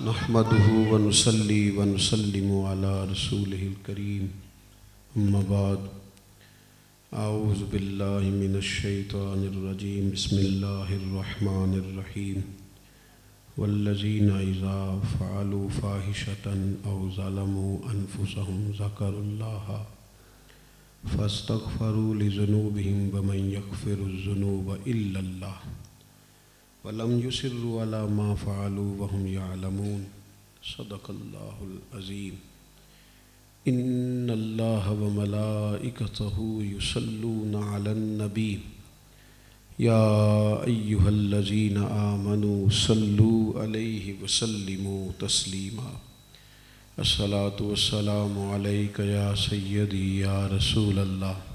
نحمده ونصلي ونسلم على رسوله الكريم اما بعد اعوذ باللہ من الشیطان الرجیم بسم اللہ الرحمن الرحیم والذین اذا فعلوا فاحشة او ظلموا انفسهم ذکروا اللہ فاستغفروا لذنوبهم ومن یغفر الذنوب الا اللہ وَلَمْ يُصِرُّوا عَلَى مَا فَعَلُوا وَهُمْ يَعْلَمُونَ صدق اللہ العظیم ان اللہ وملائکتہ یصلون علی النبی یا ایہا الذین آمنوا صلوا علیہ وسلموا تسلیما الصلاۃ والسلام علیک یا سیدی یا رسول اللہ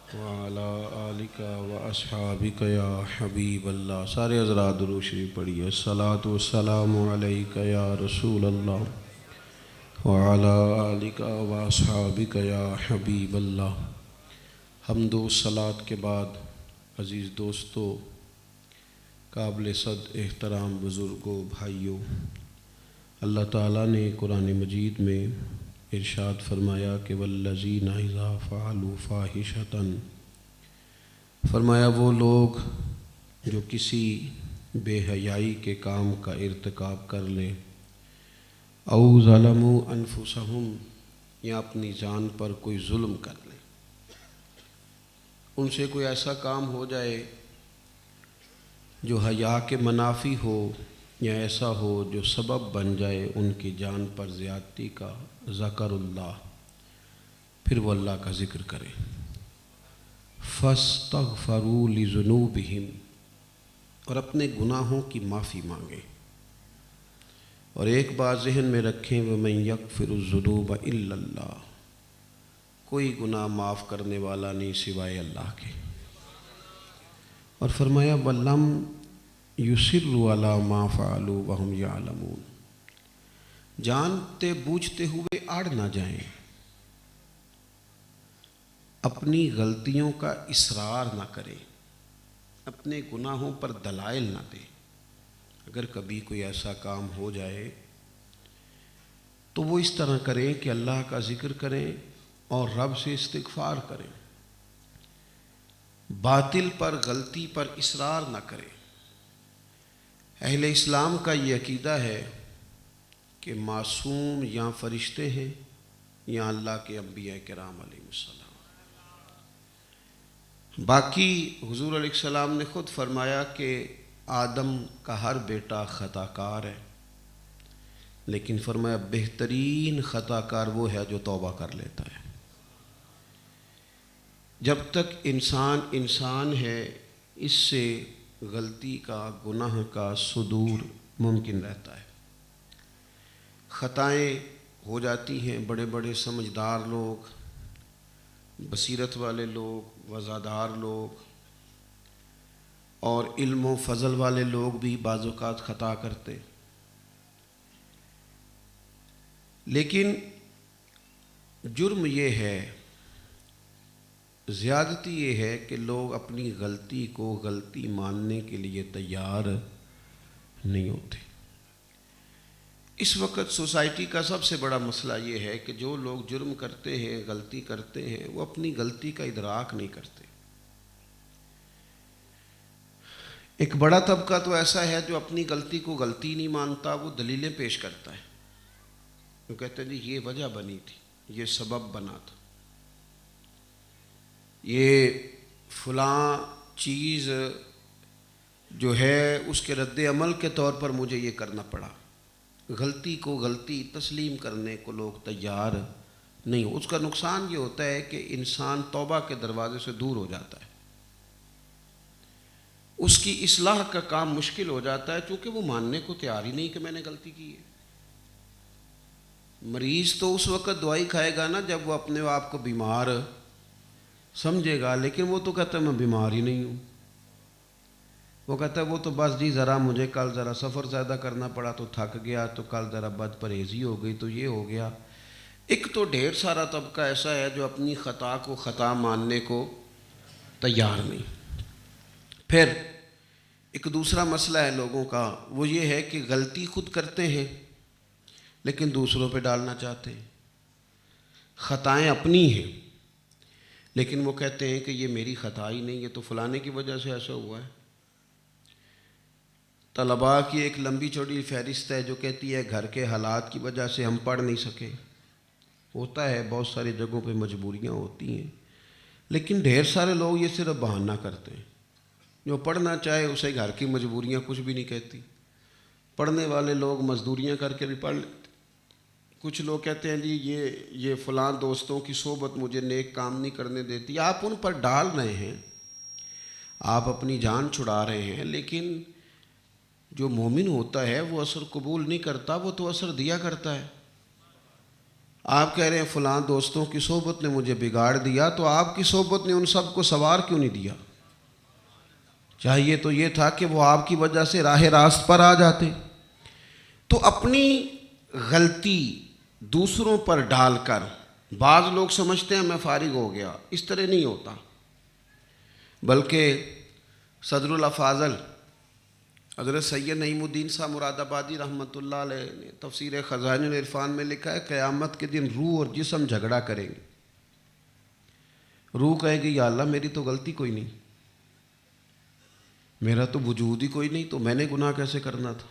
وعلی آلک واصحابک یا حبیب اللہ۔ سارے حضرات درود شریف پڑھیے۔ الصلاۃ والسلام علیک یا رسول اللہ وعلی آلک واصحابک یا حبیب اللہ۔ حمد و صلوات کے بعد عزیز دوستو، قابل صد احترام بزرگوں، بھائیوں، اللہ تعالیٰ نے قرآن مجید میں ارشاد فرمایا کہ والذین اذا فعلوا فاحشۃ، فرمایا وہ لوگ جو کسی بے حیائی کے کام کا ارتکاب کر لیں، او ظلموا انفسہم، یا اپنی جان پر کوئی ظلم کر لیں، ان سے کوئی ایسا کام ہو جائے جو حیا کے منافی ہو یا ایسا ہو جو سبب بن جائے ان کی جان پر زیادتی کا، ذکر اللہ، پھر وہ اللہ کا ذکر کرے، فاستغفروا لذنوبہم، اور اپنے گناہوں کی معافی مانگے، اور ایک بات ذہن میں رکھیں، وَمَن یغفر الذنوب الا اللہ، کوئی گناہ معاف کرنے والا نہیں سوائے اللہ کے، اور فرمایا وَلَمْ یُصِرُّوا عَلَى مَا فَعَلُوا وَهُمْ يَعْلَمُونَ، جانتے بوجھتے ہوئے اڑ نہ جائیں، اپنی غلطیوں کا اصرار نہ کریں، اپنے گناہوں پر دلائل نہ دیں۔ اگر کبھی کوئی ایسا کام ہو جائے تو وہ اس طرح کریں کہ اللہ کا ذکر کریں اور رب سے استغفار کریں، باطل پر، غلطی پر اصرار نہ کریں۔ اہل اسلام کا یہ عقیدہ ہے کہ معصوم یا فرشتے ہیں یا اللہ کے انبیاء کرام علیہ السلام۔ باقی حضور علیہ السلام نے خود فرمایا کہ آدم کا ہر بیٹا خطا کار ہے، لیکن فرمایا بہترین خطا کار وہ ہے جو توبہ کر لیتا ہے۔ جب تک انسان ہے، اس سے غلطی کا، گناہ کا صدور ممکن رہتا ہے۔ خطائیں ہو جاتی ہیں، بڑے بڑے سمجھدار لوگ، بصیرت والے لوگ، وزادار لوگ اور علم و فضل والے لوگ بھی بعض اوقات خطا کرتے، لیکن جرم یہ ہے، زیادتی یہ ہے کہ لوگ اپنی غلطی کو غلطی ماننے کے لیے تیار نہیں ہوتے۔ اس وقت سوسائٹی کا سب سے بڑا مسئلہ یہ ہے کہ جو لوگ جرم کرتے ہیں، غلطی کرتے ہیں، وہ اپنی غلطی کا ادراک نہیں کرتے۔ ایک بڑا طبقہ تو ایسا ہے جو اپنی غلطی کو غلطی نہیں مانتا، وہ دلیلیں پیش کرتا ہے، وہ کہتے ہیں جی یہ وجہ بنی تھی، یہ سبب بنا تھا، یہ فلاں چیز جو ہے اس کے رد عمل کے طور پر مجھے یہ کرنا پڑا۔ غلطی کو غلطی تسلیم کرنے کو لوگ تیار نہیں ہو۔ اس کا نقصان یہ ہوتا ہے کہ انسان توبہ کے دروازے سے دور ہو جاتا ہے، اس کی اصلاح کا کام مشکل ہو جاتا ہے، چونکہ وہ ماننے کو تیار ہی نہیں کہ میں نے غلطی کی ہے۔ مریض تو اس وقت دوائی کھائے گا نا جب وہ اپنے آپ کو بیمار سمجھے گا، لیکن وہ تو کہتا ہے میں بیمار ہی نہیں ہوں۔ وہ کہتا ہے وہ تو بس جی ذرا مجھے کل ذرا سفر زیادہ کرنا پڑا تو تھک گیا، تو کل ذرا بد پرہیزی ہو گئی تو یہ ہو گیا۔ ایک تو ڈھیر سارا طبقہ ایسا ہے جو اپنی خطا کو خطا ماننے کو تیار نہیں۔ پھر ایک دوسرا مسئلہ ہے لوگوں کا، وہ یہ ہے کہ غلطی خود کرتے ہیں لیکن دوسروں پہ ڈالنا چاہتے ہیں۔ خطائیں اپنی ہیں لیکن وہ کہتے ہیں کہ یہ میری خطا ہی نہیں، یہ تو فلانے کی وجہ سے ایسا ہوا ہے۔ طلباء کی ایک لمبی چوڑی فہرست ہے جو کہتی ہے گھر کے حالات کی وجہ سے ہم پڑھ نہیں سکے۔ ہوتا ہے، بہت ساری جگہوں پہ مجبوریاں ہوتی ہیں، لیکن ڈھیر سارے لوگ یہ صرف بہانہ کرتے ہیں۔ جو پڑھنا چاہے اسے گھر کی مجبوریاں کچھ بھی نہیں کہتی۔ پڑھنے والے لوگ مزدوریاں کر کے بھی پڑھ لیتے۔ کچھ لوگ کہتے ہیں جی یہ فلاں دوستوں کی صحبت مجھے نیک کام نہیں کرنے دیتی۔ آپ ان پر ڈال رہے ہیں، آپ اپنی جان چھڑا رہے ہیں، لیکن جو مومن ہوتا ہے وہ اثر قبول نہیں کرتا، وہ تو اثر دیا کرتا ہے۔ آپ کہہ رہے ہیں فلاں دوستوں کی صحبت نے مجھے بگاڑ دیا، تو آپ کی صحبت نے ان سب کو سوار کیوں نہیں دیا؟ چاہیے تو یہ تھا کہ وہ آپ کی وجہ سے راہ راست پر آ جاتے۔ تو اپنی غلطی دوسروں پر ڈال کر بعض لوگ سمجھتے ہیں میں فارغ ہو گیا، اس طرح نہیں ہوتا، بلکہ صدر الافاضل حضرت سید نعیم الدین صاحب مراد آبادی رحمۃ اللہ علیہ نے تفسیر خزائن العرفان میں لکھا ہے قیامت کے دن روح اور جسم جھگڑا کریں گے۔ روح کہے گی یا اللہ میری تو غلطی کوئی نہیں، میرا تو وجود ہی کوئی نہیں، تو میں نے گناہ کیسے کرنا تھا؟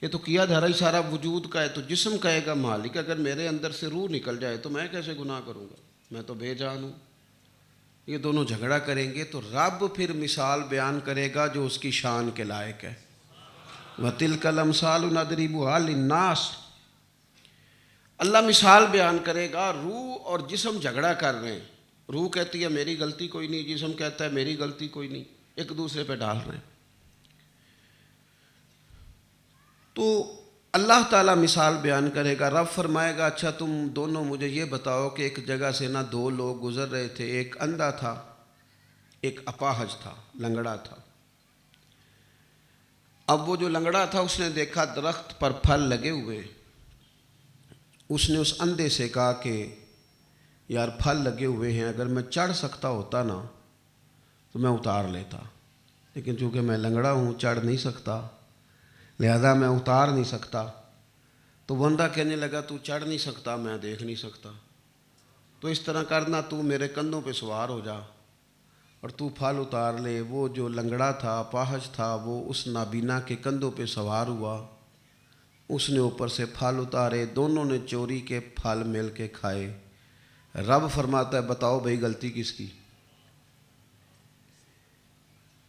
یہ تو کیا دھرا ہی سارا وجود کا ہے۔ تو جسم کہے گا مالک اگر میرے اندر سے روح نکل جائے تو میں کیسے گناہ کروں گا، میں تو بے جان ہوں۔ یہ دونوں جھگڑا کریں گے تو رب پھر مثال بیان کرے گا جو اس کی شان کے لائق ہے۔ وَتِلْكَ الْأَمْثَالُ نَضْرِبُهَا لِلنَّاسِ، اللہ مثال بیان کرے گا۔ روح اور جسم جھگڑا کر رہے ہیں، روح کہتی ہے میری غلطی کوئی نہیں، جسم کہتا ہے میری غلطی کوئی نہیں، ایک دوسرے پہ ڈال رہے ہیں۔ تو اللہ تعالیٰ مثال بیان کرے گا، رب فرمائے گا اچھا تم دونوں مجھے یہ بتاؤ کہ ایک جگہ سے نہ دو لوگ گزر رہے تھے، ایک اندھا تھا ایک اپاہج تھا، لنگڑا تھا۔ اب وہ جو لنگڑا تھا اس نے دیکھا درخت پر پھل لگے ہوئے، اس نے اس اندھے سے کہا کہ یار پھل لگے ہوئے ہیں، اگر میں چڑھ سکتا ہوتا نا تو میں اتار لیتا، لیکن چونکہ میں لنگڑا ہوں چڑھ نہیں سکتا لہذا میں اتار نہیں سکتا۔ تو بندہ کہنے لگا تو چڑھ نہیں سکتا، میں دیکھ نہیں سکتا، تو اس طرح کرنا تو میرے کندھوں پہ سوار ہو جا اور تو پھل اتار لے۔ وہ جو لنگڑا تھا اپاہج تھا وہ اس نابینا کے کندھوں پہ سوار ہوا، اس نے اوپر سے پھل اتارے، دونوں نے چوری کے پھل مل کے کھائے۔ رب فرماتا ہے بتاؤ بھئی غلطی کس کی؟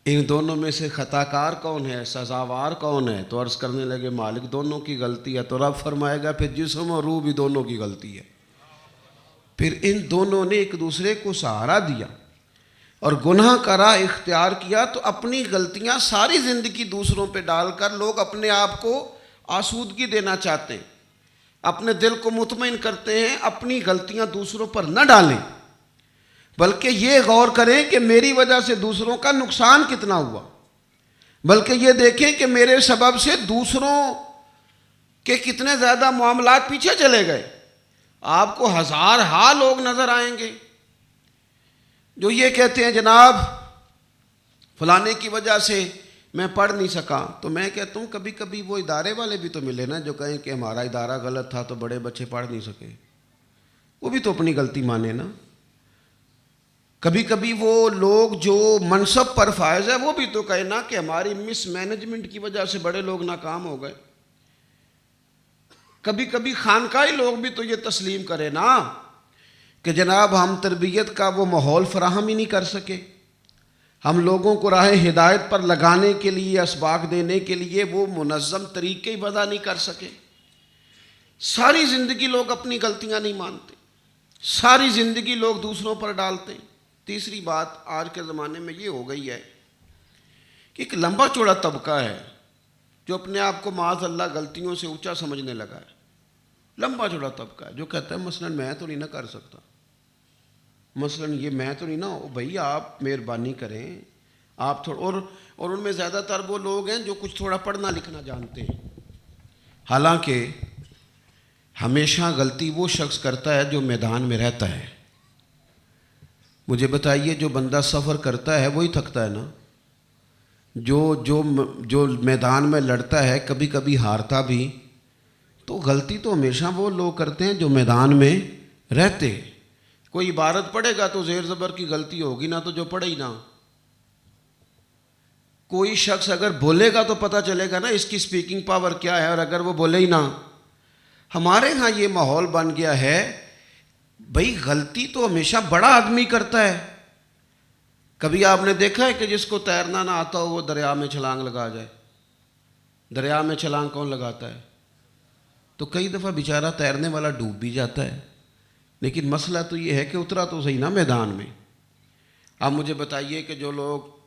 ان دونوں میں سے خطا کار کون ہے، سزاوار کون ہے؟ تو عرض کرنے لگے مالک دونوں کی غلطی ہے۔ تو رب فرمائے گا پھر جسم اور روح بھی دونوں کی غلطی ہے۔ پھر ان دونوں نے ایک دوسرے کو سہارا دیا اور گناہ کا راہ اختیار کیا، تو اپنی غلطیاں ساری زندگی دوسروں پہ ڈال کر لوگ اپنے آپ کو آسودگی دینا چاہتے ہیں، اپنے دل کو مطمئن کرتے ہیں اپنی غلطیاں دوسروں پر نہ ڈالیں، بلکہ یہ غور کریں کہ میری وجہ سے دوسروں کا نقصان کتنا ہوا، بلکہ یہ دیکھیں کہ میرے سبب سے دوسروں کے کتنے زیادہ معاملات پیچھے چلے گئے۔ آپ کو ہزار ہا لوگ نظر آئیں گے جو یہ کہتے ہیں جناب فلانے کی وجہ سے میں پڑھ نہیں سکا۔ تو میں کہتا ہوں کبھی کبھی وہ ادارے والے بھی تو ملے نا جو کہیں کہ ہمارا ادارہ غلط تھا تو بڑے بچے پڑھ نہیں سکے، وہ بھی تو اپنی غلطی مانے نا۔ کبھی کبھی وہ لوگ جو منصب پر فائز ہے وہ بھی تو کہے نا کہ ہماری مس مینجمنٹ کی وجہ سے بڑے لوگ ناکام ہو گئے۔ کبھی کبھی خانقاہی لوگ بھی تو یہ تسلیم کرے نا کہ جناب ہم تربیت کا وہ ماحول فراہم ہی نہیں کر سکے، ہم لوگوں کو راہ ہدایت پر لگانے کے لیے اسباق دینے کے لیے وہ منظم طریقے ہی وضع نہیں کر سکے۔ ساری زندگی لوگ اپنی غلطیاں نہیں مانتے، ساری زندگی لوگ دوسروں پر ڈالتے ہیں۔ تیسری بات آج کے زمانے میں یہ ہو گئی ہے کہ ایک لمبا چوڑا طبقہ ہے جو اپنے آپ کو معاذ اللہ غلطیوں سے اونچا سمجھنے لگا ہے۔ لمبا چوڑا طبقہ ہے جو کہتا ہے مثلا میں تو نہیں نہ کر سکتا، مثلا یہ میں تو نہیں نا، بھئی آپ مہربانی کریں آپ تھوڑا، اور ان میں زیادہ تر وہ لوگ ہیں جو کچھ تھوڑا پڑھنا لکھنا جانتے ہیں، حالانکہ ہمیشہ غلطی وہ شخص کرتا ہے جو میدان میں رہتا ہے۔ مجھے بتائیے جو بندہ سفر کرتا ہے وہی تھکتا ہے نا، جو میدان میں لڑتا ہے کبھی کبھی ہارتا بھی، تو غلطی تو ہمیشہ وہ لوگ کرتے ہیں جو میدان میں رہتے ہیں۔ کوئی عبارت پڑھے گا تو زیر زبر کی غلطی ہوگی نہ، تو جو پڑھے ہی نہ۔ کوئی شخص اگر بولے گا تو پتہ چلے گا نا اس کی سپیکنگ پاور کیا ہے، اور اگر وہ بولے ہی نہ۔ ہمارے ہاں یہ ماحول بن گیا ہے بھئی غلطی تو ہمیشہ بڑا آدمی کرتا ہے۔ کبھی آپ نے دیکھا ہے کہ جس کو تیرنا نہ آتا ہو وہ دریا میں چھلانگ لگا جائے؟ دریا میں چھلانگ کون لگاتا ہے؟ تو کئی دفعہ بیچارہ تیرنے والا ڈوب بھی جاتا ہے، لیکن مسئلہ تو یہ ہے کہ اترا تو صحیح نا میدان میں۔ آپ مجھے بتائیے کہ جو لوگ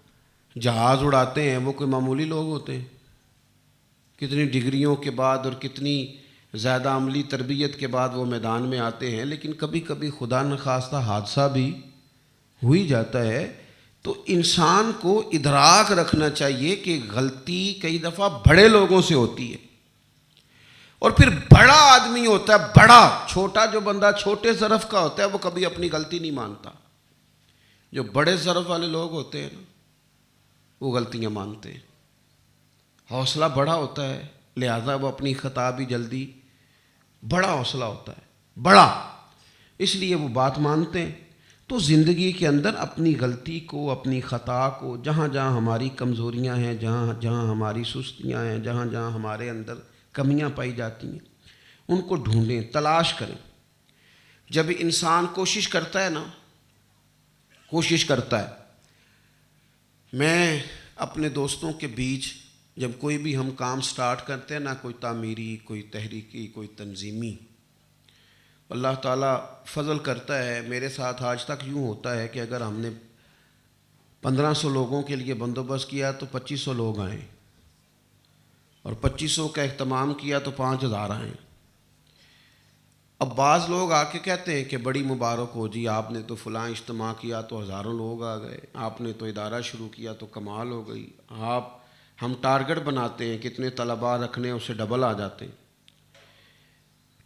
جہاز اڑاتے ہیں وہ کوئی معمولی لوگ ہوتے ہیں؟ کتنی ڈگریوں کے بعد اور کتنی زیادہ عملی تربیت کے بعد وہ میدان میں آتے ہیں، لیکن کبھی کبھی خدا نخواستہ حادثہ بھی ہو ہی جاتا ہے۔ تو انسان کو ادراک رکھنا چاہیے کہ غلطی کئی دفعہ بڑے لوگوں سے ہوتی ہے، اور پھر بڑا آدمی ہوتا ہے بڑا، چھوٹا جو بندہ چھوٹے ظرف کا ہوتا ہے وہ کبھی اپنی غلطی نہیں مانتا۔ جو بڑے ظرف والے لوگ ہوتے ہیں نا وہ غلطیاں مانتے ہیں، حوصلہ بڑا ہوتا ہے، لہذا وہ اپنی خطا بھی جلدی، بڑا حوصلہ ہوتا ہے بڑا، اس لیے وہ بات مانتے ہیں۔ تو زندگی کے اندر اپنی غلطی کو، اپنی خطا کو، جہاں جہاں ہماری کمزوریاں ہیں، جہاں جہاں ہماری سستیاں ہیں، جہاں جہاں ہمارے اندر کمیاں پائی جاتی ہیں، ان کو ڈھونڈیں، تلاش کریں۔ جب انسان کوشش کرتا ہے نا، کوشش کرتا ہے، میں اپنے دوستوں کے بیچ جب کوئی بھی ہم کام سٹارٹ کرتے ہیں نا، کوئی تعمیری، کوئی تحریکی، کوئی تنظیمی، اللہ تعالیٰ فضل کرتا ہے، میرے ساتھ آج تک یوں ہوتا ہے کہ اگر ہم نے 1500 لوگوں کے لیے بندوبست کیا تو 2500 لوگ آئیں، اور 2500 کا اہتمام کیا تو 5000 آئیں۔ اب بعض لوگ آ کے کہتے ہیں کہ بڑی مبارک ہو جی، آپ نے تو فلاں اجتماع کیا تو ہزاروں لوگ آ گئے، آپ نے تو ادارہ شروع کیا تو کمال ہو گئی، ہم ٹارگٹ بناتے ہیں کتنے طلباء رکھنے ہیں، اس سے ڈبل آ جاتے ہیں،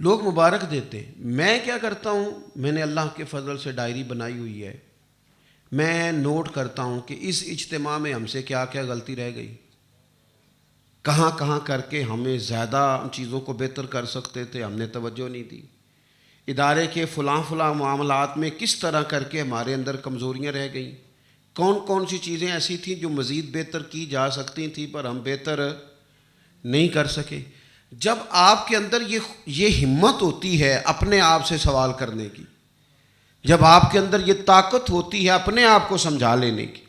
لوگ مبارک دیتے ہیں۔ میں کیا کرتا ہوں، میں نے اللہ کے فضل سے ڈائری بنائی ہوئی ہے، میں نوٹ کرتا ہوں کہ اس اجتماع میں ہم سے کیا کیا غلطی رہ گئی، کہاں کہاں کر کے ہمیں زیادہ چیزوں کو بہتر کر سکتے تھے، ہم نے توجہ نہیں دی، ادارے کے فلاں معاملات میں کس طرح کر کے ہمارے اندر کمزوریاں رہ گئیں، کون کون سی چیزیں ایسی تھیں جو مزید بہتر کی جا سکتی تھیں پر ہم بہتر نہیں کر سکے۔ جب آپ کے اندر یہ ہمت ہوتی ہے اپنے آپ سے سوال کرنے کی، جب آپ کے اندر یہ طاقت ہوتی ہے اپنے آپ کو سمجھا لینے کی،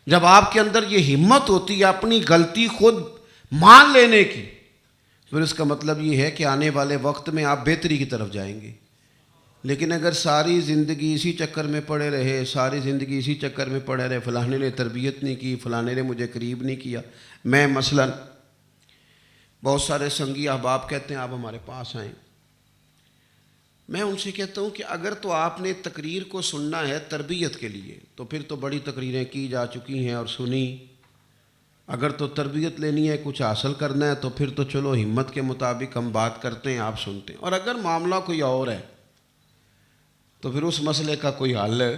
جب آپ کے اندر یہ ہمت ہوتی ہے اپنی غلطی خود مان لینے کی، پھر اس کا مطلب یہ ہے کہ آنے والے وقت میں آپ بہتری کی طرف جائیں گے۔ لیکن اگر ساری زندگی اسی چکر میں پڑے رہے، ساری زندگی اسی چکر میں پڑے رہے، فلانے نے تربیت نہیں کی، فلانے نے مجھے قریب نہیں کیا، میں مثلاً بہت سارے سنگی احباب کہتے ہیں آپ ہمارے پاس آئیں، میں ان سے کہتا ہوں کہ اگر تو آپ نے تقریر کو سننا ہے تربیت کے لیے تو پھر تو بڑی تقریریں کی جا چکی ہیں اور سنی، اگر تو تربیت لینی ہے، کچھ حاصل کرنا ہے تو پھر تو چلو ہمت کے مطابق ہم بات کرتے ہیں، آپ سنتے ہیں، اور اگر معاملہ کوئی اور ہے تو پھر اس مسئلے کا کوئی حل ہے،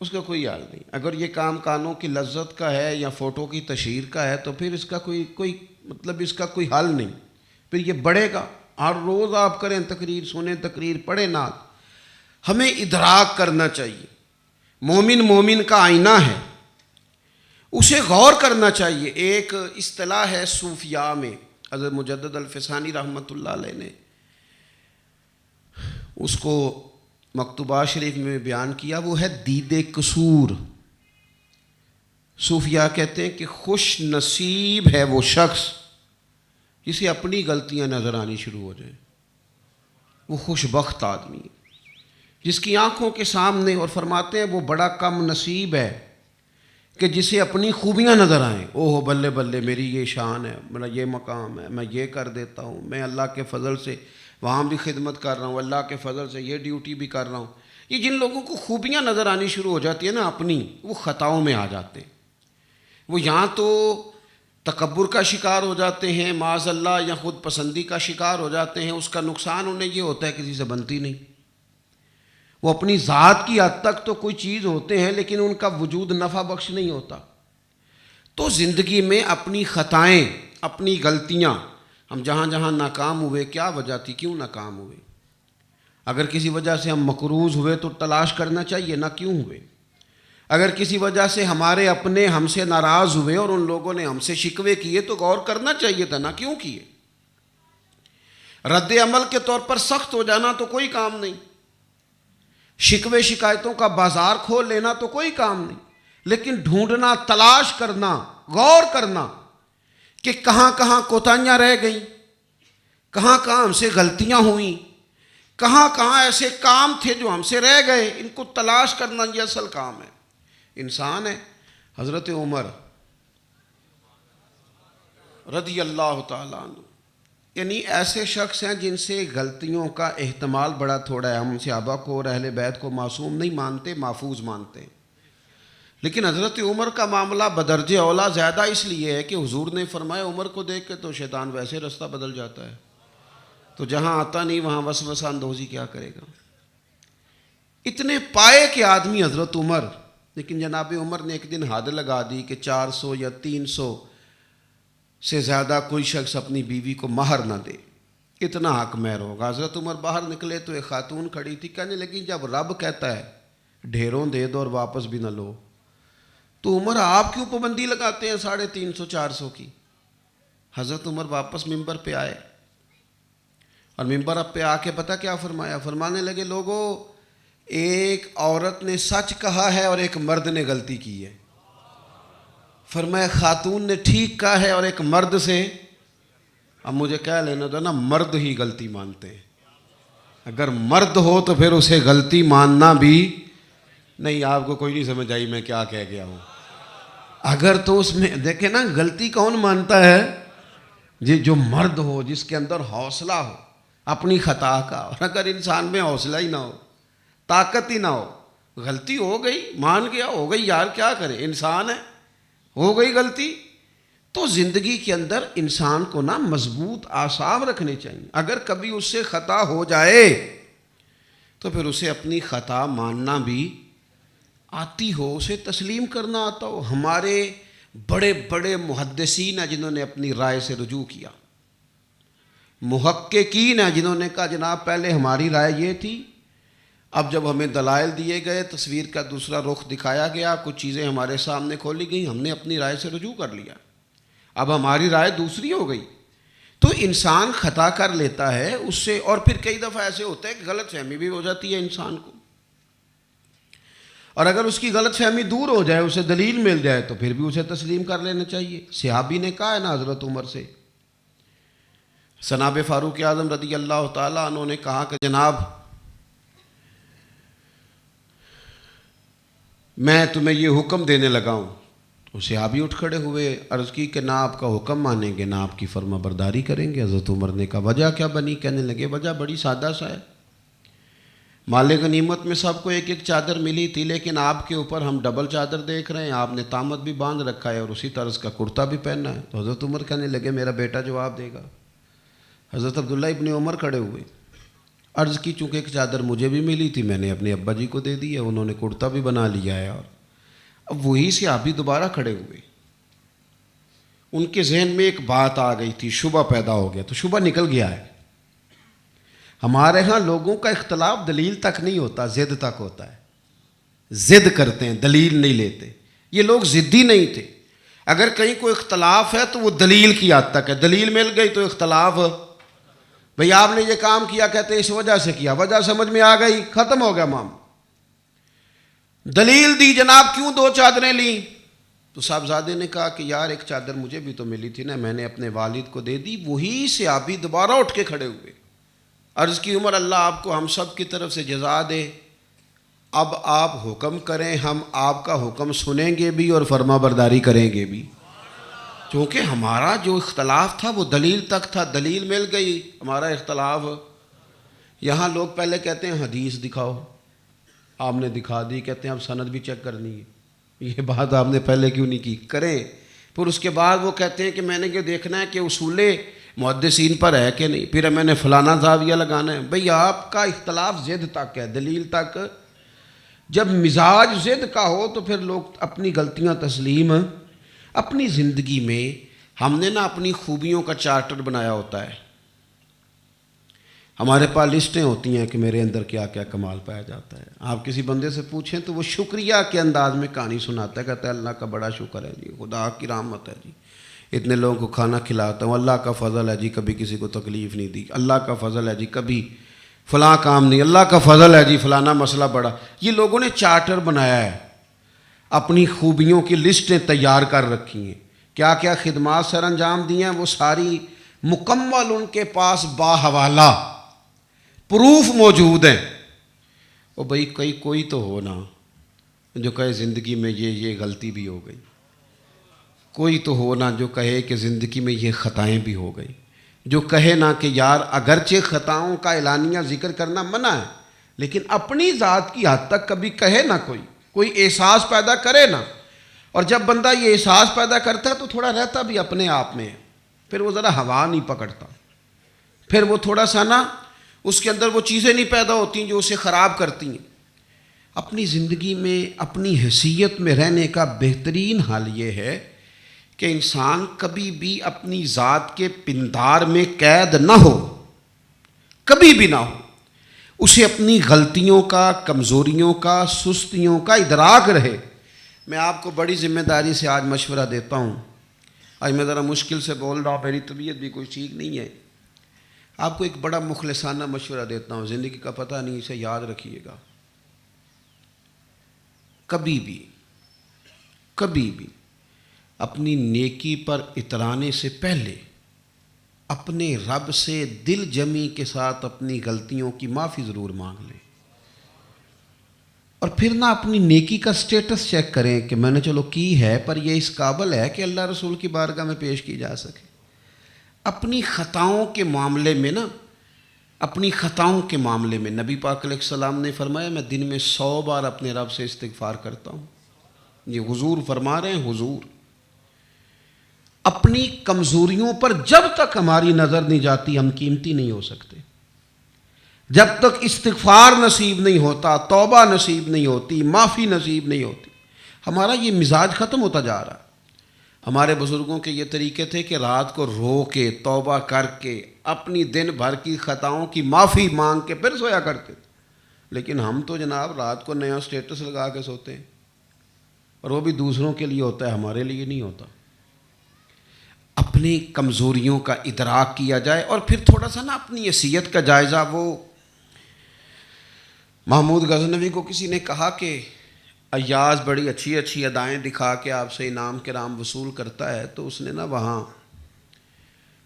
اس کا کوئی حل نہیں۔ اگر یہ کام کانوں کی لذت کا ہے یا فوٹو کی تشہیر کا ہے تو پھر اس کا کوئی مطلب اس کا کوئی حل نہیں، پھر یہ بڑھے گا۔ ہر روز آپ کریں تقریر، سنیں تقریر، پڑھیں نعت۔ ہمیں ادراک کرنا چاہیے، مومن کا آئینہ ہے، اسے غور کرنا چاہیے۔ ایک اصطلاح ہے صوفیاء میں، حضرت مجدد الفسانی رحمۃ اللہ علیہ نے اس کو مکتوبات شریف میں بیان کیا، وہ ہے دید قصور۔ صوفیاء کہتے ہیں کہ خوش نصیب ہے وہ شخص جسے اپنی غلطیاں نظر آنی شروع ہو جائیں، وہ خوش بخت آدمی ہے جس کی آنکھوں کے سامنے، اور فرماتے ہیں وہ بڑا کم نصیب ہے کہ جسے اپنی خوبیاں نظر آئیں، اوہ بلے بلے میری یہ شان ہے، میرا یہ مقام ہے، میں یہ کر دیتا ہوں، میں اللہ کے فضل سے وہاں بھی خدمت کر رہا ہوں، اللہ کے فضل سے یہ ڈیوٹی بھی کر رہا ہوں۔ یہ جن لوگوں کو خوبیاں نظر آنی شروع ہو جاتی ہیں نا اپنی، وہ خطاؤں میں آ جاتے ہیں، وہ یہاں تو تکبر کا شکار ہو جاتے ہیں معاذ اللہ، یا خود پسندی کا شکار ہو جاتے ہیں، اس کا نقصان انہیں یہ ہوتا ہے کسی سے بنتی نہیں۔ وہ اپنی ذات کی حد تک تو کوئی چیز ہوتے ہیں لیکن ان کا وجود نفع بخش نہیں ہوتا۔ تو زندگی میں اپنی خطائیں، اپنی غلطیاں، ہم جہاں جہاں ناکام ہوئے کیا وجہ تھی، کیوں ناکام ہوئے؟ اگر کسی وجہ سے ہم مقروض ہوئے تو تلاش کرنا چاہیے نہ کیوں ہوئے۔ اگر کسی وجہ سے ہمارے اپنے ہم سے ناراض ہوئے اور ان لوگوں نے ہم سے شکوے کیے تو غور کرنا چاہیے تھا نہ کیوں کیے۔ رد عمل کے طور پر سخت ہو جانا تو کوئی کام نہیں، شکوے شکایتوں کا بازار کھول لینا تو کوئی کام نہیں، لیکن ڈھونڈنا، تلاش کرنا، غور کرنا کہ کہاں کہاں کوتاہیاں رہ گئیں، کہاں کہاں ہم سے غلطیاں ہوئیں، کہاں کہاں ایسے کام تھے جو ہم سے رہ گئے، ان کو تلاش کرنا یہ اصل کام ہے۔ انسان ہے۔ حضرت عمر رضی اللہ تعالیٰ عنہ یعنی ایسے شخص ہیں جن سے غلطیوں کا احتمال بڑا تھوڑا ہے۔ ہم صحابہ کو اور اہل بیت کو معصوم نہیں مانتے، محفوظ مانتے ہیں، لیکن حضرت عمر کا معاملہ بدرجہ اولا زیادہ اس لیے ہے کہ حضور نے فرمایا عمر کو دیکھ کے تو شیطان ویسے رستہ بدل جاتا ہے، تو جہاں آتا نہیں وہاں وسوسہ اندوزی کیا کرے گا۔ اتنے پائے کے آدمی حضرت عمر، لیکن جناب عمر نے ایک دن حد لگا دی کہ 400 یا 300 سے زیادہ کوئی شخص اپنی بیوی کو مہر نہ دے، اتنا حق مہر ہوگا۔ حضرت عمر باہر نکلے تو ایک خاتون کھڑی تھی، کہنے لگی جب رب کہتا ہے ڈھیروں دے دو اور واپس بھی نہ لو، تو عمر آپ کیوں پابندی لگاتے ہیں 350 400 کی؟ حضرت عمر واپس ممبر پہ آئے اور ممبر پہ آ کے پتہ کیا فرمایا؟ فرمانے لگے لوگوں، ایک عورت نے سچ کہا ہے اور ایک مرد نے غلطی کی ہے۔ فرمایا خاتون نے ٹھیک کہا ہے اور ایک مرد سے، اب مجھے کہہ لینا تھا نا، مرد ہی غلطی مانتے ہیں۔ اگر مرد ہو تو پھر اسے غلطی ماننا بھی نہیں۔ آپ کو کوئی نہیں سمجھ آئی میں کیا کہہ گیا ہوں؟ اگر تو اس میں دیکھیں نا، غلطی کون مانتا ہے؟ جی جو مرد ہو، جس کے اندر حوصلہ ہو اپنی خطا کا۔ اور اگر انسان میں حوصلہ ہی نہ ہو، طاقت ہی نہ ہو، غلطی ہو گئی، مان گیا، ہو گئی یار، کیا کرے، انسان ہے، ہو گئی غلطی۔ تو زندگی کے اندر انسان کو نا مضبوط اعصاب رکھنے چاہیے۔ اگر کبھی اس سے خطا ہو جائے تو پھر اسے اپنی خطا ماننا بھی آتی ہو، اسے تسلیم کرنا آتا ہو۔ ہمارے بڑے بڑے محدثین ہیں جنہوں نے اپنی رائے سے رجوع کیا، محققین ہیں جنہوں نے کہا جناب پہلے ہماری رائے یہ تھی، اب جب ہمیں دلائل دیے گئے، تصویر کا دوسرا رخ دکھایا گیا، کچھ چیزیں ہمارے سامنے کھولی گئیں، ہم نے اپنی رائے سے رجوع کر لیا، اب ہماری رائے دوسری ہو گئی۔ تو انسان خطا کر لیتا ہے اس سے، اور پھر کئی دفعہ ایسے ہوتا ہے کہ غلط فہمی بھی ہو جاتی ہے انسان کو، اور اگر اس کی غلط فہمی دور ہو جائے، اسے دلیل مل جائے تو پھر بھی اسے تسلیم کر لینا چاہیے۔ صحابی نے کہا ہے نا حضرت عمر سے، جناب فاروق اعظم رضی اللہ تعالیٰ عنہ نے کہا کہ جناب میں تمہیں یہ حکم دینے لگا ہوں، تو صحابی اٹھ کھڑے ہوئے، عرض کی کہ نہ آپ کا حکم مانیں گے نہ آپ کی فرما برداری کریں گے۔ حضرت عمر نے کہا وجہ کیا بنی؟ کہنے لگے وجہ بڑی سادہ سا ہے، مال غنیمت میں سب کو ایک ایک چادر ملی تھی، لیکن آپ کے اوپر ہم ڈبل چادر دیکھ رہے ہیں، آپ نے تامت بھی باندھ رکھا ہے اور اسی طرز کا کرتا بھی پہننا ہے۔ تو حضرت عمر کہنے لگے میرا بیٹا جواب دے گا۔ حضرت عبداللہ ابن عمر کھڑے ہوئے، عرض کی چونکہ ایک چادر مجھے بھی ملی تھی، میں نے اپنے ابا جی کو دے دی ہے، انہوں نے کرتا بھی بنا لیا ہے۔ اور اب وہی صحابی دوبارہ کھڑے ہوئے، ان کے ذہن میں ایک بات آ گئی تھی، شبہ پیدا ہو گیا، تو شبہ نکل گیا ہے۔ ہمارے ہاں لوگوں کا اختلاف دلیل تک نہیں ہوتا، ضد تک ہوتا ہے، ضد کرتے ہیں، دلیل نہیں لیتے۔ یہ لوگ ضدی نہیں تھے، اگر کہیں کوئی اختلاف ہے تو وہ دلیل کی حد تک ہے، دلیل مل گئی تو اختلاف، بھئی آپ نے یہ کام کیا، کہتے اس وجہ سے کیا، وجہ سمجھ میں آ گئی، ختم ہو گیا معاملہ۔ دلیل دی جناب کیوں 2 چادریں لیں؟ تو صاحبزادے نے کہا کہ یار ایک چادر مجھے بھی تو ملی تھی نا، میں نے اپنے والد کو دے دی۔ وہی صحابی دوبارہ اٹھ کے کھڑے ہوئے، عرض کی عمر اللہ آپ کو ہم سب کی طرف سے جزا دے، اب آپ حکم کریں، ہم آپ کا حکم سنیں گے بھی اور فرما برداری کریں گے بھی، چونکہ ہمارا جو اختلاف تھا وہ دلیل تک تھا، دلیل مل گئی، ہمارا اختلاف۔ یہاں لوگ پہلے کہتے ہیں حدیث دکھاؤ، آپ نے دکھا دی، کہتے ہیں اب سند بھی چیک کرنی ہے، یہ بات آپ نے پہلے کیوں نہیں کی؟ کریں۔ پھر اس کے بعد وہ کہتے ہیں کہ میں نے یہ دیکھنا ہے کہ اصول محدثین پر ہے کہ نہیں، پھر میں نے فلانا زاویہ لگانا ہے۔ بھئی آپ کا اختلاف ضد تک ہے، دلیل تک۔ جب مزاج ضد کا ہو تو پھر لوگ اپنی غلطیاں تسلیم، اپنی زندگی میں ہم نے نا اپنی خوبیوں کا چارٹر بنایا ہوتا ہے. ہمارے پاس لسٹیں ہوتی ہیں کہ میرے اندر کیا کیا کمال پایا جاتا ہے. آپ کسی بندے سے پوچھیں تو وہ شکریہ کے انداز میں کہانی سناتا ہے, کہتا ہے اللہ کا بڑا شکر ہے جی, خدا کی رحمت ہے جی, اتنے لوگوں کو کھانا کھلاتا ہوں, اللہ کا فضل ہے جی, کبھی کسی کو تکلیف نہیں دی, اللہ کا فضل ہے جی, کبھی فلاں کام نہیں, اللہ کا فضل ہے جی, فلانا مسئلہ بڑا. یہ لوگوں نے چارٹر بنایا ہے, اپنی خوبیوں کی لسٹیں تیار کر رکھی ہیں, کیا کیا خدمات سر انجام دی ہیں وہ ساری مکمل ان کے پاس باحوالہ پروف موجود ہیں. او بھئی کوئی تو ہو نا جو کہے زندگی میں یہ غلطی بھی ہو گئی, کوئی تو ہو نا جو کہے کہ زندگی میں یہ خطائیں بھی ہو گئی, جو کہے نا کہ یار اگرچہ خطاؤں کا اعلانیہ ذکر کرنا منع ہے لیکن اپنی ذات کی حد تک کبھی کہے نا, کوئی احساس پیدا کرے نا. اور جب بندہ یہ احساس پیدا کرتا ہے تو تھوڑا رہتا بھی اپنے آپ میں, پھر وہ ذرا ہوا نہیں پکڑتا, پھر وہ تھوڑا سا نا اس کے اندر وہ چیزیں نہیں پیدا ہوتی جو اسے خراب کرتی ہیں. اپنی زندگی میں اپنی حیثیت میں رہنے کا بہترین حال یہ ہے کہ انسان کبھی بھی اپنی ذات کے پندار میں قید نہ ہو, کبھی بھی نہ ہو. اسے اپنی غلطیوں کا, کمزوریوں کا, سستیوں کا ادراک رہے. میں آپ کو بڑی ذمہ داری سے آج مشورہ دیتا ہوں, آج میں ذرا مشکل سے بول رہا ہوں, میری طبیعت بھی کوئی ٹھیک نہیں ہے. آپ کو ایک بڑا مخلصانہ مشورہ دیتا ہوں, زندگی کا پتہ نہیں, اسے یاد رکھیے گا. کبھی بھی اپنی نیکی پر اترانے سے پہلے اپنے رب سے دل جمی کے ساتھ اپنی غلطیوں کی معافی ضرور مانگ لیں, اور پھر نہ اپنی نیکی کا سٹیٹس چیک کریں کہ میں نے چلو کی ہے پر یہ اس قابل ہے کہ اللہ رسول کی بارگاہ میں پیش کی جا سکے. اپنی خطاؤں کے معاملے میں نبی پاک علیہ السلام نے فرمایا میں دن میں 100 بار اپنے رب سے استغفار کرتا ہوں. یہ حضور فرما رہے ہیں, حضور. اپنی کمزوریوں پر جب تک ہماری نظر نہیں جاتی ہم قیمتی نہیں ہو سکتے. جب تک استغفار نصیب نہیں ہوتا, توبہ نصیب نہیں ہوتی, معافی نصیب نہیں ہوتی, ہمارا یہ مزاج ختم ہوتا جا رہا ہے. ہمارے بزرگوں کے یہ طریقے تھے کہ رات کو رو کے توبہ کر کے اپنی دن بھر کی خطاؤں کی معافی مانگ کے پھر سویا کرتے تھے. لیکن ہم تو جناب رات کو نیا سٹیٹس لگا کے سوتے ہیں, اور وہ بھی دوسروں کے لیے ہوتا ہے, ہمارے لیے نہیں ہوتا. اپنی کمزوریوں کا ادراک کیا جائے, اور پھر تھوڑا سا نا اپنی حیثیت کا جائزہ. وہ محمود غزنوی کو کسی نے کہا کہ ایاز بڑی اچھی ادائیں دکھا کے آپ سے انعام کرام وصول کرتا ہے, تو اس نے نا وہاں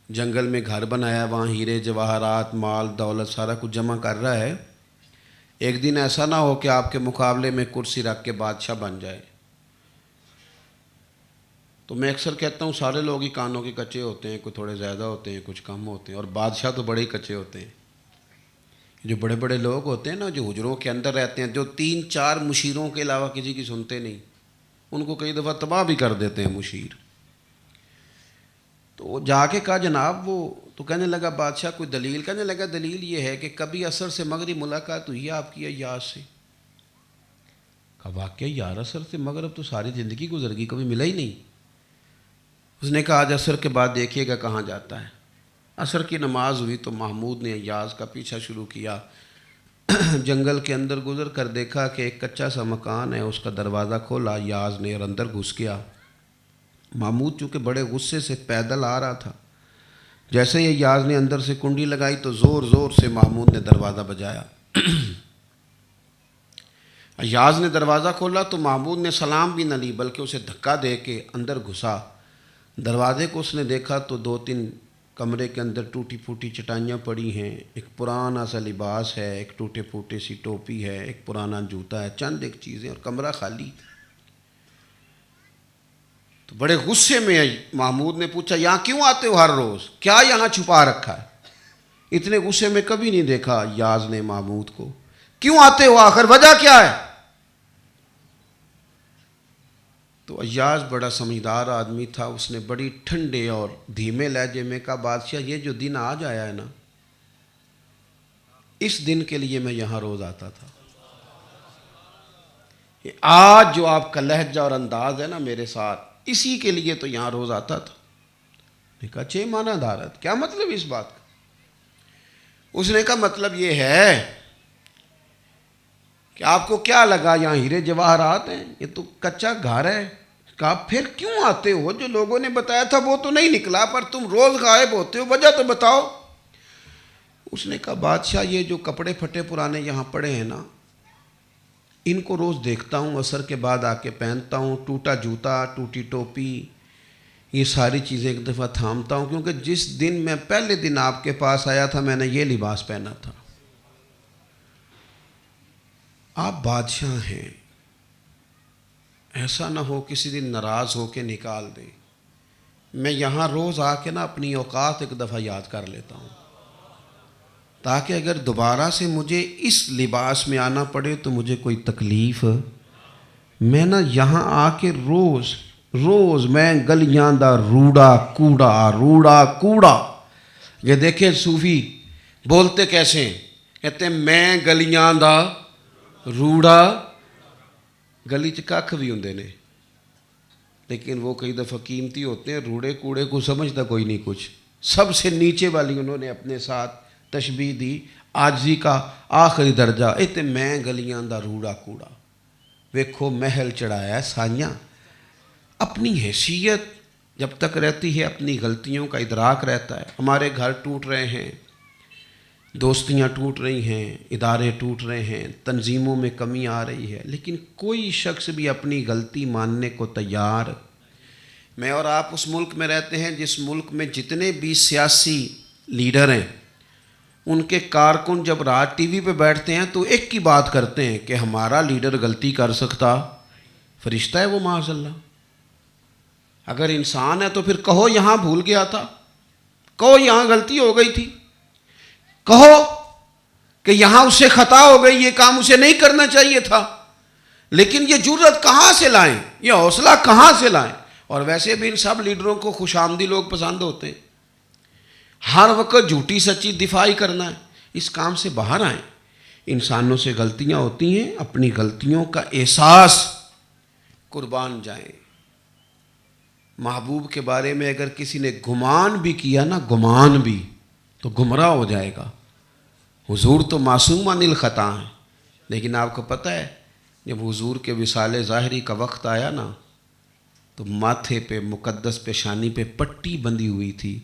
جنگل میں گھر بنایا, وہاں ہیرے جواہرات مال دولت سارا کچھ جمع کر رہا ہے. ایک دن ایسا نہ ہو کہ آپ کے مقابلے میں کرسی رکھ کے بادشاہ بن جائے. تو میں اکثر کہتا ہوں سارے لوگ ہی کانوں کے کچے ہوتے ہیں, کوئی تھوڑے زیادہ ہوتے ہیں, کچھ کم ہوتے ہیں, اور بادشاہ تو بڑے ہی کچے ہوتے ہیں. جو بڑے بڑے لوگ ہوتے ہیں نا, جو حجروں کے اندر رہتے ہیں, جو 3-4 مشیروں کے علاوہ کسی کی سنتے نہیں, ان کو کئی دفعہ تباہ بھی کر دیتے ہیں مشیر. تو جا کے کہا جناب, وہ تو کہنے لگا بادشاہ کوئی دلیل؟ کہنے لگا دلیل یہ ہے کہ کبھی عصر سے مغرب ملاقات ہوئی ہے آپ کی ایاز سے. کہا واقعی یار, عصر سے مغرب تو ساری زندگی گزر گئی, کبھی ملا ہی نہیں. اس نے کہا آج عصر کے بعد دیکھیے گا کہاں جاتا ہے. عصر کی نماز ہوئی تو محمود نے ایاز کا پیچھا شروع کیا. جنگل کے اندر گزر کر دیکھا کہ ایک کچا سا مکان ہے, اس کا دروازہ کھولا ایاز نے اور اندر گھس گیا. محمود چونکہ بڑے غصے سے پیدل آ رہا تھا, جیسے ہی ایاز نے اندر سے کنڈی لگائی تو زور زور سے محمود نے دروازہ بجایا. ایاز نے دروازہ کھولا تو محمود نے سلام بھی نہ لی بلکہ اسے دھکا دے کے اندر گھسا. دروازے کو اس نے دیکھا تو 2-3 کمرے کے اندر ٹوٹی پھوٹی چٹائیاں پڑی ہیں, ایک پرانا سا لباس ہے, ایک ٹوٹے پھوٹے سی ٹوپی ہے, ایک پرانا جوتا ہے, چند ایک چیزیں, اور کمرہ خالی. تو بڑے غصے میں محمود نے پوچھا یہاں کیوں آتے ہو ہر روز, کیا یہاں چھپا رکھا ہے؟ اتنے غصے میں کبھی نہیں دیکھا ایاز نے محمود کو. کیوں آتے ہو, آخر وجہ کیا ہے؟ تو ایاز بڑا سمجھدار آدمی تھا, اس نے بڑی ٹھنڈے اور دھیمے لہجے میں کہا بادشاہ یہ جو دن آج آیا ہے نا, اس دن کے لیے میں یہاں روز آتا تھا. آج جو آپ کا لہجہ اور انداز ہے نا میرے ساتھ, اسی کے لیے تو یہاں روز آتا تھا۔ نے کہا چھ مانا دارت، کیا مطلب اس بات کا؟ اس نے کہا مطلب یہ ہے کہ آپ کو کیا لگا یہاں ہیرے جواہرات ہیں؟ یہ تو کچا گھر ہے۔ کہا پھر کیوں آتے ہو؟ جو لوگوں نے بتایا تھا وہ تو نہیں نکلا، پر تم روز غائب ہوتے ہو، وجہ تو بتاؤ۔ اس نے کہا بادشاہ یہ جو کپڑے پھٹے پرانے یہاں پڑے ہیں نا، ان کو روز دیکھتا ہوں، عصر کے بعد آ کے پہنتا ہوں، ٹوٹا جوتا، ٹوٹی ٹوپی، یہ ساری چیزیں ایک دفعہ تھامتا ہوں، کیونکہ جس دن میں پہلے دن آپ کے پاس آیا تھا میں نے یہ لباس پہنا تھا۔ آپ بادشاہ ہیں، ایسا نہ ہو کسی دن ناراض ہو کے نکال دیں۔ میں یہاں روز آ کے نا اپنی اوقات ایک دفعہ یاد کر لیتا ہوں، تاکہ اگر دوبارہ سے مجھے اس لباس میں آنا پڑے تو مجھے کوئی تکلیف۔ میں نا یہاں آ کے روز میں گلیاں دا روڑا کوڑا۔ یہ دیکھیں صوفی بولتے کیسے ہیں، کہتے ہیں میں گلیاں دا روڑا، گلی چ کھ بھی ہوندے نے لیکن وہ کئی دفعہ قیمتی ہوتے ہیں، روڑے کوڑے کو سمجھتا کوئی نہیں کچھ۔ سب سے نیچے والی انہوں نے اپنے ساتھ تشبیہ دی، عاجزی کا آخری درجہ۔ ایتے میں گلیاں دا روڑا کوڑا، ویکھو محل چڑھایا ہے سائیاں۔ اپنی حیثیت جب تک رہتی ہے اپنی غلطیوں کا ادراک رہتا ہے۔ ہمارے گھر ٹوٹ رہے ہیں، دوستیاں ٹوٹ رہی ہیں، ادارے ٹوٹ رہے ہیں، تنظیموں میں کمی آ رہی ہے، لیکن کوئی شخص بھی اپنی غلطی ماننے کو تیار۔ میں اور آپ اس ملک میں رہتے ہیں جس ملک میں جتنے بھی سیاسی لیڈر ہیں، ان کے کارکن جب رات ٹی وی پہ بیٹھتے ہیں تو ایک کی بات کرتے ہیں کہ ہمارا لیڈر غلطی کر سکتا، فرشتہ ہے وہ معاذ اللہ۔ اگر انسان ہے تو پھر کہو یہاں بھول گیا تھا، کہو یہاں غلطی ہو گئی تھی، کہو کہ یہاں اس سے خطا ہو گئی، یہ کام اسے نہیں کرنا چاہیے تھا۔ لیکن یہ جرت کہاں سے لائیں، یہ حوصلہ کہاں سے لائیں؟ اور ویسے بھی ان سب لیڈروں کو خوش آمدی لوگ پسند ہوتے ہیں، ہر وقت جھوٹی سچی دفاعی کرنا ہے۔ اس کام سے باہر آئیں۔ انسانوں سے غلطیاں ہوتی ہیں، اپنی غلطیوں کا احساس، قربان جائیں۔ محبوب کے بارے میں اگر کسی نے گمان بھی کیا نا، گمان بھی، تو گمراہ ہو جائے گا۔ حضور تو معصوم عن الخطا ہیں، لیکن آپ کو پتہ ہے جب حضور کے وصال ظاہری کا وقت آیا نا تو ماتھے پہ مقدس پیشانی پہ پٹی بندھی ہوئی تھی۔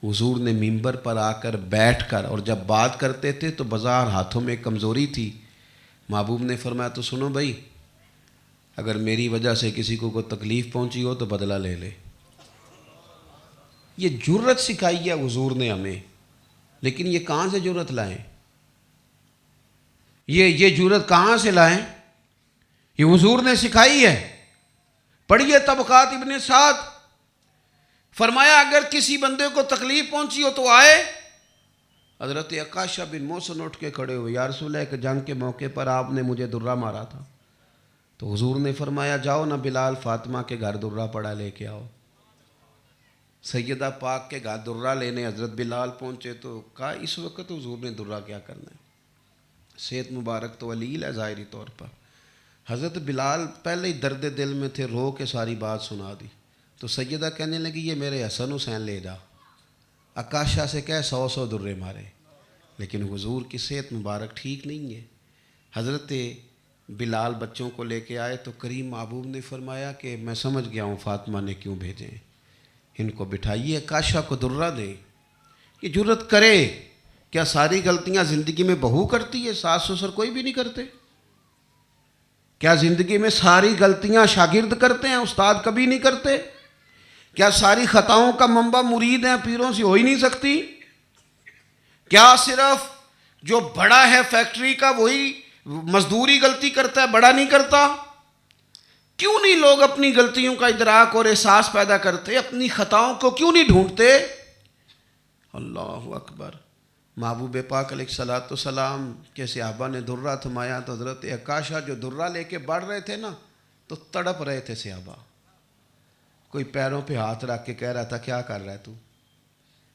حضور نے منبر پر آ کر بیٹھ کر، اور جب بات کرتے تھے تو بظاہر ہاتھوں میں کمزوری تھی، محبوب نے فرمایا تو سنو بھائی، اگر میری وجہ سے کسی کو کوئی تکلیف پہنچی ہو تو بدلہ لے لے۔ یہ جرت سکھائی ہے حضور نے ہمیں، لیکن یہ کہاں سے جرت لائیں؟ یہ جرت کہاں سے لائیں؟ یہ حضور نے سکھائی ہے۔ پڑھیے طبقات ابن سعد، فرمایا اگر کسی بندے کو تکلیف پہنچی ہو تو آئے۔ حضرت عکاشہ بن محصن اٹھ کے کھڑے ہوئے، یا رسول اللہ کہ جنگ کے موقع پر آپ نے مجھے درہ مارا تھا، تو حضور نے فرمایا جاؤ نہ بلال فاطمہ کے گھر درہ پڑا لے کے آؤ۔ سیدہ پاک کے گھر درہ لینے حضرت بلال پہنچے تو کہا اس وقت حضور نے درہ کیا کرنا ہے، صحت مبارک تو علیل ہے ظاہری طور پر۔ حضرت بلال پہلے ہی درد دل میں تھے، رو کے ساری بات سنا دی۔ تو سیدہ کہنے لگی یہ میرے حسن حسین لے جا، عکاشہ سے کہہ 100 درے مارے، لیکن حضور کی صحت مبارک ٹھیک نہیں ہے۔ حضرت بلال بچوں کو لے کے آئے تو کریم محبوب نے فرمایا کہ میں سمجھ گیا ہوں فاطمہ نے کیوں بھیجے ہیں، ان کو بٹھائیے، عکاشہ کو درہ دیں۔ یہ جرت کرے، کیا ساری غلطیاں زندگی میں بہو کرتی ہے، ساس سسر کوئی بھی نہیں کرتے؟ کیا زندگی میں ساری غلطیاں شاگرد کرتے ہیں، استاد کبھی نہیں کرتے؟ کیا ساری خطاؤں کا منبع مرید ہیں، پیروں سے ہو ہی نہیں سکتی؟ کیا صرف جو بڑا ہے فیکٹری کا وہی مزدوری غلطی کرتا ہے، بڑا نہیں کرتا؟ کیوں نہیں لوگ اپنی غلطیوں کا ادراک اور احساس پیدا کرتے، اپنی خطاؤں کو کیوں نہیں ڈھونڈتے؟ اللہ اکبر۔ محبوب پاک علیہ الصلوۃ والسلام کے صحابہ نے درہ تھمایا تو حضرت عکاشہ جو درہ لے کے بڑھ رہے تھے نا تو تڑپ رہے تھے صحابہ۔ کوئی پیروں پہ ہاتھ رکھ کے کہہ رہا تھا کیا کر رہا ہے تو،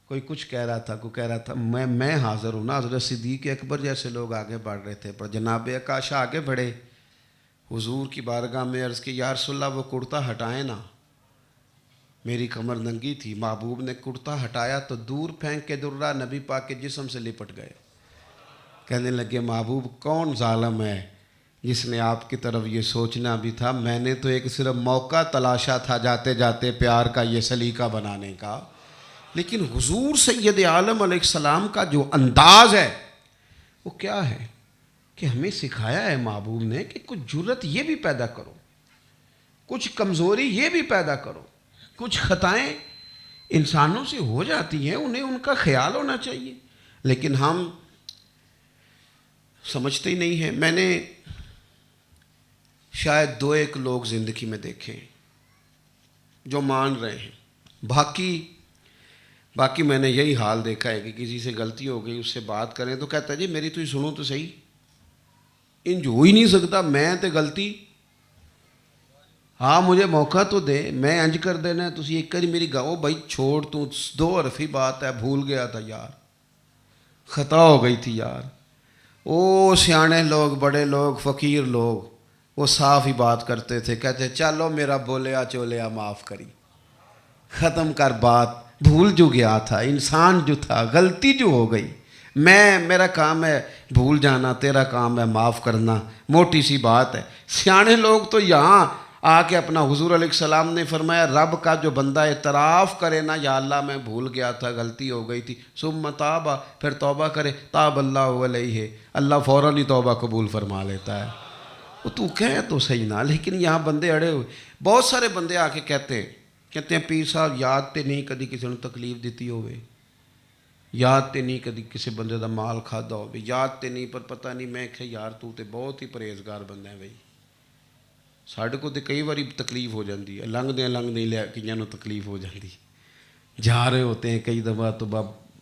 کوئی کچھ کہہ رہا تھا، کوئی کہہ رہا تھا میں حاضر ہوں نا۔ حضرت صدیق اکبر جیسے لوگ آگے بڑھ رہے تھے، پر جناب عکاشہ آگے بڑھے، حضور کی بارگاہ میں عرض کی یا رسول اللہ وہ کرتا ہٹائیں نا۔ میری کمر ننگی تھی، محبوب نے کرتا ہٹایا تو دور پھینک کے درہ نبی پاک کے جسم سے لپٹ گئے۔ کہنے لگے محبوب کون ظالم ہے جس نے آپ کی طرف یہ سوچنا بھی تھا، میں نے تو ایک صرف موقع تلاشا تھا جاتے جاتے پیار کا یہ سلیقہ بنانے کا، لیکن حضور سید عالم علیہ السلام کا جو انداز ہے وہ کیا ہے کہ ہمیں سکھایا ہے محبوب نے کہ کچھ جرت یہ بھی پیدا کرو، کچھ کمزوری یہ بھی پیدا کرو، کچھ خطائیں انسانوں سے ہو جاتی ہیں، انہیں ان کا خیال ہونا چاہیے، لیکن ہم سمجھتے ہی نہیں ہیں۔ میں نے شاید 2-1 لوگ زندگی میں دیکھے ہیں جو مان رہے ہیں، باقی میں نے یہی حال دیکھا ہے کہ کسی سے غلطی ہو گئی، اس سے بات کریں تو کہتا ہے جی میری تو ہی سنو تو صحیح، انج ہو ہی نہیں سکتا، میں تے غلطی، ہاں مجھے موقع تو دے، میں انج کر دینا، تسی ایک کری میری گاؤ بھائی چھوڑ، تو 2 حرفی بات ہے، بھول گیا تھا یار، خطا ہو گئی تھی یار۔ او سیانے لوگ، بڑے لوگ، فقیر لوگ وہ صاف ہی بات کرتے تھے، کہتے چلو میرا بولیا چولیا معاف کری، ختم کر بات، بھول جو گیا تھا، انسان جو تھا، غلطی جو ہو گئی، میرا کام ہے بھول جانا، تیرا کام ہے معاف کرنا، موٹی سی بات ہے۔ سیانے لوگ تو یہاں آ کے اپنا، حضور علیہ السلام نے فرمایا رب کا جو بندہ اعتراف کرے نا، یا اللہ میں بھول گیا تھا، غلطی ہو گئی تھی، ثم تاب، پھر توبہ کرے، تاب اللہ علیہ، اللہ فوراً ہی توبہ قبول فرما لیتا ہے۔ وہ تو کہے تو صحیح نہ، لیکن یہاں بندے اڑے ہوئے، بہت سارے بندے آ کے کہتے ہیں پیر صاحب یاد تے نہیں کدی کسی نے تکلیف دیتی ہوئے، یاد تے نہیں کدی کسی بندے دا مال کھادا ہوئے، یاد تے نہیں، پر پتہ نہیں، میں کہ یار تو تے بہت ہی پرہیزگار بندہ ہے بھائی، ساڑھے کو تے کئی باری تکلیف ہو جاندی ہے، لنگ دیں لے کئیاں نو تکلیف ہو جاندی، جا رہے ہوتے ہیں کئی دفعہ تو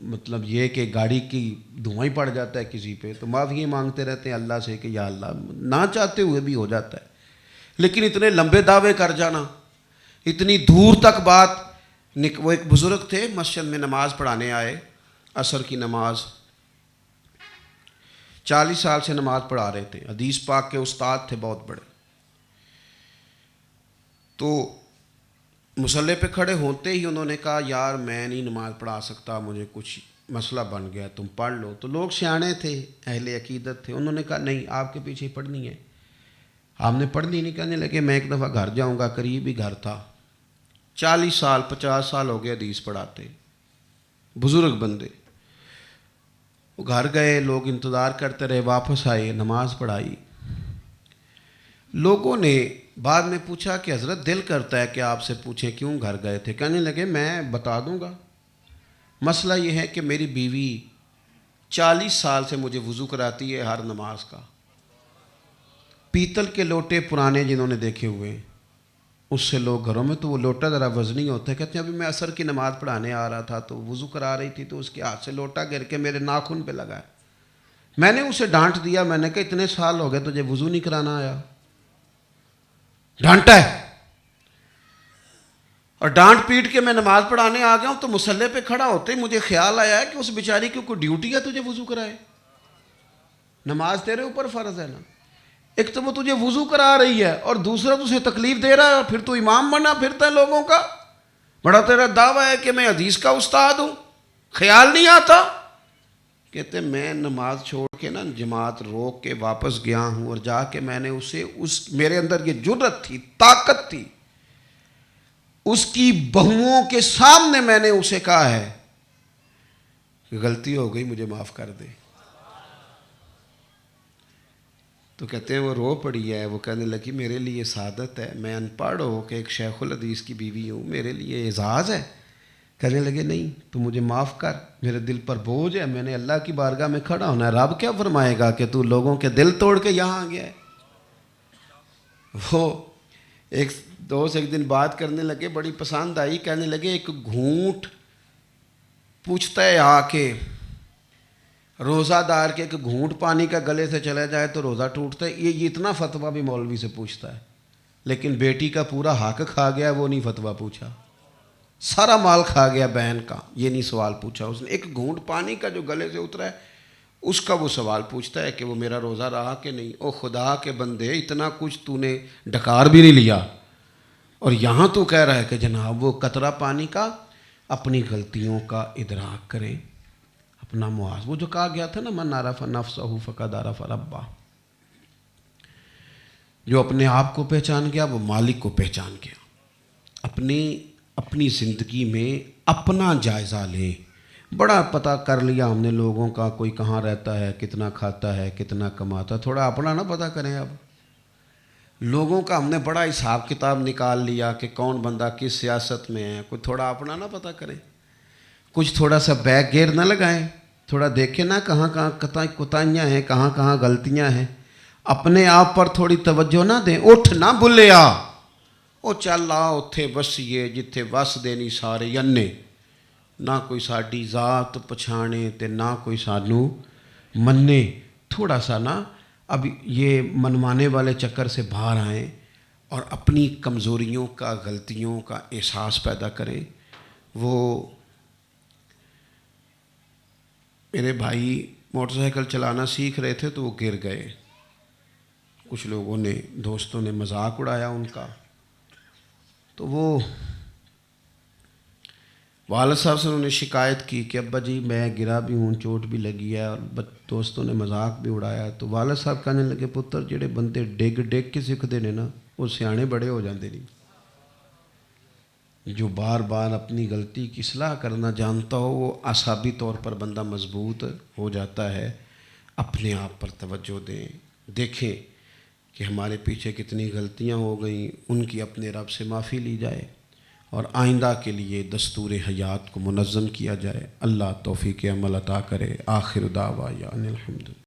مطلب یہ کہ گاڑی کی دھواں ہی پڑ جاتا ہے کسی پہ، تو معافی مانگتے رہتے ہیں اللہ سے کہ یا اللہ، نہ چاہتے ہوئے بھی ہو جاتا ہے، لیکن اتنے لمبے دعوے کر جانا، اتنی دور تک بات۔ وہ ایک بزرگ تھے مسجد میں نماز پڑھانے آئے، عصر کی نماز، 40 سال سے نماز پڑھا رہے تھے، حدیث پاک کے استاد تھے بہت بڑے، تو مصلی پہ کھڑے ہوتے ہی انہوں نے کہا یار میں نہیں نماز پڑھا سکتا، مجھے کچھ مسئلہ بن گیا، تم پڑھ لو۔ تو لوگ سیانے تھے، اہل عقیدت تھے، انہوں نے کہا نہیں آپ کے پیچھے پڑھنی ہے، ہم نے پڑھ لی نہیں۔ کہنے لگے میں ایک دفعہ گھر جاؤں گا، قریب ہی گھر تھا، 40 سال 50 سال ہو گئے حدیث پڑھاتے، بزرگ بندے، وہ گھر گئے، لوگ انتظار کرتے رہے، واپس آئے، نماز پڑھائی، لوگوں نے بعد میں پوچھا کہ حضرت دل کرتا ہے کہ آپ سے پوچھیں کیوں گھر گئے تھے؟ کہنے لگے میں بتا دوں گا، مسئلہ یہ ہے کہ میری بیوی 40 سال سے مجھے وضو کراتی ہے ہر نماز کا، پیتل کے لوٹے پرانے جنہوں نے دیکھے ہوئے، اس سے لوگ گھروں میں، تو وہ لوٹا ذرا وزنی ہوتا ہے، کہتے ہیں ابھی میں عصر کی نماز پڑھانے آ رہا تھا تو وضو کرا رہی تھی، تو اس کے ہاتھ سے لوٹا گر کے میرے ناخن پہ لگا ہے، میں نے اسے ڈانٹ دیا، میں نے کہا اتنے سال ہو گئے تجھے وضو نہیں کرانا آیا، ڈانٹا ہے، اور ڈانٹ پیٹ کے میں نماز پڑھانے آ گیا ہوں، تو مصلی پہ کھڑا ہوتے ہی مجھے خیال آیا ہے کہ اس بیچاری کی کوئی ڈیوٹی ہے تجھے وضو کرائے، نماز تیرے اوپر فرض ہے نا، ایک تو وہ تجھے وضو کرا رہی ہے اور دوسرا تجھے تکلیف دے رہا ہے، اور پھر تو امام بنا پھرتا ہے لوگوں کا، بڑا تیرا دعویٰ ہے کہ میں حدیث کا استاد ہوں، خیال نہیں آتا؟ کہتے میں نماز چھوڑ کے نا جماعت روک کے واپس گیا ہوں، اور جا کے میں نے اسے میرے اندر یہ جرت تھی، طاقت تھی، اس کی بہوؤں کے سامنے میں نے اسے کہا ہے کہ غلطی ہو گئی مجھے معاف کر دے۔ تو کہتے ہیں وہ رو پڑی ہے، وہ کہنے لگی میرے لیے سعادت ہے، میں ان پڑھ ہو کہ ایک شیخ الحدیث کی بیوی ہوں، میرے لیے اعزاز ہے۔ کہنے لگے نہیں تو مجھے معاف کر، میرے دل پر بوجھ ہے، میں نے اللہ کی بارگاہ میں کھڑا ہونا ہے، رب کیا فرمائے گا کہ تو لوگوں کے دل توڑ کے یہاں آ گیا ہے۔ وہ ایک دوست ایک دن بات کرنے لگے، بڑی پسند آئی، کہنے لگے ایک گھونٹ پوچھتا ہے آ کے روزہ دار کے، ایک گھونٹ پانی کا گلے سے چلا جائے تو روزہ ٹوٹتا ہے، یہ اتنا فتویٰ بھی مولوی سے پوچھتا ہے، لیکن بیٹی کا پورا حق کھا گیا، وہ نہیں فتویٰ پوچھا، سارا مال کھا گیا بہن کا، یہ نہیں سوال پوچھا اس نے، ایک گھونٹ پانی کا جو گلے سے اترا ہے اس کا وہ سوال پوچھتا ہے کہ وہ میرا روزہ رہا کہ نہیں۔ او خدا کے بندے، اتنا کچھ تو نے ڈکار بھی نہیں لیا، اور یہاں تو کہہ رہا ہے کہ جناب وہ قطرہ پانی کا اپنی غلطیوں کا ادراک کریں، اپنا محاسبہ، وہ جو کہا گیا تھا نا من عرف نفسہ فقد عرف ربہ، جو اپنے آپ کو پہچان گیا وہ مالک کو پہچان گیا۔ اپنی زندگی میں اپنا جائزہ لیں۔ بڑا پتہ کر لیا ہم نے لوگوں کا، کوئی کہاں رہتا ہے، کتنا کھاتا ہے، کتنا کماتا ہے، تھوڑا اپنا نہ پتہ کریں۔ اب لوگوں کا ہم نے بڑا حساب کتاب نکال لیا کہ کون بندہ کس سیاست میں ہے، کوئی تھوڑا اپنا نہ پتہ کریں، کچھ تھوڑا سا بیک گیئر نہ لگائیں، تھوڑا دیکھیں نا کہاں کہاں کوتاہیاں ہیں، کہاں کہاں غلطیاں ہیں، اپنے آپ پر تھوڑی توجہ نہ دیں۔ اٹھ نہ بھلیا وہ چل آ اتھے وسیے جتھے وس دینی سارے ینے، نہ کوئی ساڈی ذات پچھانے تے نہ کوئی سانو منے۔ تھوڑا سا نا اب یہ منوانے والے چکر سے باہر آئیں اور اپنی کمزوریوں کا، غلطیوں کا احساس پیدا کریں۔ وہ میرے بھائی موٹر سائیکل چلانا سیکھ رہے تھے تو وہ گر گئے، کچھ لوگوں نے، دوستوں نے مذاق اڑایا ان کا، تو وہ والد صاحب سے انہوں نے شکایت کی کہ ابا جی میں گرا بھی ہوں، چوٹ بھی لگی ہے، اور دوستوں نے مذاق بھی اڑایا۔ تو والد صاحب کہنے لگے پتر جڑے بندے ڈگ ڈگ کے سکھتے ہیں نا وہ سیانے بڑے ہو جاندے نہیں۔ جو بار بار اپنی غلطی کی اصلاح کرنا جانتا ہو وہ اعصابی طور پر بندہ مضبوط ہو جاتا ہے۔ اپنے آپ پر توجہ دیں، دیکھیں کہ ہمارے پیچھے کتنی غلطیاں ہو گئیں، ان کی اپنے رب سے معافی لی جائے اور آئندہ کے لیے دستور حیات کو منظم کیا جائے۔ اللہ توفیق عمل عطا کرے۔ آخر دعوانا الحمد۔